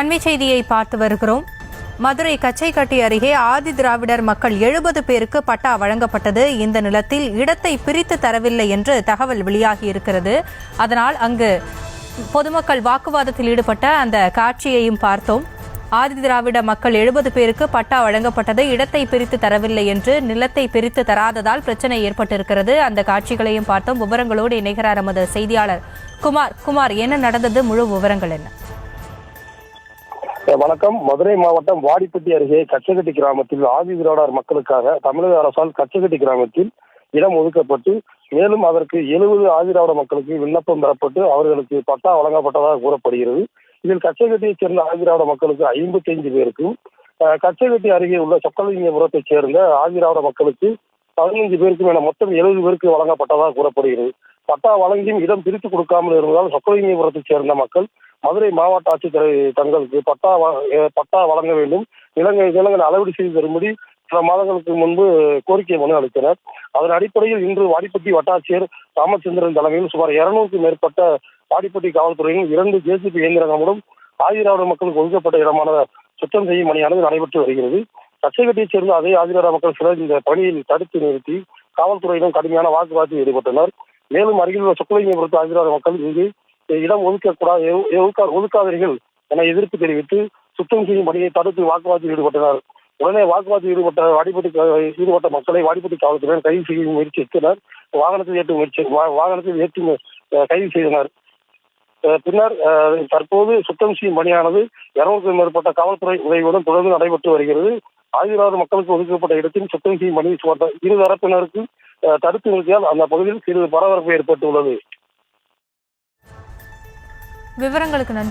அண்மை செய்தியை பார்த்து வருகிறோம். மதுரை கச்சைக்கட்டி அருகே ஆதி திராவிடர் மக்கள் 70 பேருக்கு பட்டா வழங்கப்பட்டது. இந்த நிலத்தில் இடத்தை பிரித்து தரவில்லை என்று தகவல் வெளியாகியிருக்கிறது. அதனால் அங்கு பொதுமக்கள் வாக்குவாதத்தில் ஈடுபட்ட அந்த காட்சியையும் பார்த்தோம். ஆதி திராவிட மக்கள் 70 பேருக்கு பட்டா வழங்கப்பட்டது, இடத்தை பிரித்து தரவில்லை என்று, நிலத்தை பிரித்து தராததால் பிரச்சனை ஏற்பட்டிருக்கிறது. அந்த காட்சிகளையும் பார்த்தோம். விவரங்களோடு இணைகிறார் நமது செய்தியாளர் குமார். என்ன நடந்தது, முழு விவரங்கள் என்ன? வணக்கம். மதுரை மாவட்டம் வாடிப்பட்டி அருகே கச்சைக்கட்டி கிராமத்தில் ஆதி திராவிடர் மக்களுக்காக தமிழக அரசால் கச்சைக்கட்டி கிராமத்தில் இடம் ஒதுக்கப்பட்டு மேலும் அதற்கு 70 ஆதி திராவிட மக்களுக்கு விண்ணப்பம் பெறப்பட்டு அவர்களுக்கு பட்டா வழங்கப்பட்டதாக கூறப்படுகிறது. இதில் கச்சைக்கட்டியைச் சேர்ந்த ஆதி திராவிட மக்களுக்கு 55 பேருக்கும், கச்சைக்கட்டி அருகே உள்ள சொக்கலிங்கபுரத்தைச் சேர்ந்த ஆதி திராவிட மக்களுக்கு 15 பேருக்கும் என மொத்தம் 70 பேருக்கு வழங்கப்பட்டதாக கூறப்படுகிறது. பட்டா வழங்கியும் இடம் பிரித்து கொடுக்காமல் இருந்ததால் சொக்கலிங்கபுரத்தைச் சேர்ந்த மக்கள் மதுரை மாவட்ட ஆட்சித்தலைவர் தங்களுக்கு பட்டா வழங்க வேண்டும், நிலங்களை அளவீடு செய்து தரும்படி சில மாதங்களுக்கு முன்பு கோரிக்கை மனு அளித்தனர். அதன் அடிப்படையில் இன்று வாடிப்பட்டி வட்டாட்சியர் ராமச்சந்திரன் தலைமையில் சுமார் 200க்கும் மேற்பட்ட வாடிப்பட்டி காவல்துறையின் 2 JCB இயந்திரங்களுடன் ஆதி திராவிட மக்களுக்கு ஒதுக்கப்பட்ட இடமான சுத்தம் செய்யும் பணியானது நடைபெற்று வருகிறது. கச்சைக்கட்டியைச் சேர்ந்த அதே ஆதி திராவிட மக்கள் சிலர் இந்த பணியில் தடுத்து நிறுத்தி காவல்துறையிடம் கடுமையான வாக்குவாதத்தில் ஈடுபட்டனர். மேலும் அருகில் உள்ள சொக்கலிங்கபுரத்து ஆதி திராவிட மக்கள் இங்கு இடம் ஒதுக்காதீர்கள் என எதிர்ப்பு தெரிவித்து சுத்தம் செய்யும் பணியை தடுத்து வாக்குவாதத்தில் ஈடுபட்டனர். உடனே வாக்குவாதத்தில் ஈடுபட்ட மக்களை வாடிப்பட்டி காவல்துறையினர் கைது செய்ய முயற்சித்தனர். வாகனத்தில் ஏற்றி கைது செய்தனர். பின்னர் தற்போது சுத்தம் செய்யும் பணியானது 200க்கும் மேற்பட்ட காவல்துறை உதவியுடன் தொடர்ந்து நடைபெற்று வருகிறது. ஆதி திராவிட மக்களுக்கு ஒதுக்கப்பட்ட இடத்தில் சுத்தம் செய்யும் பணி இரு தரப்பினருக்கு தடுத்து நிறுத்தியால் அந்த பகுதியில் சிறிது பரபரப்பு ஏற்பட்டுள்ளது. விவரங்களுக்கு நன்றி.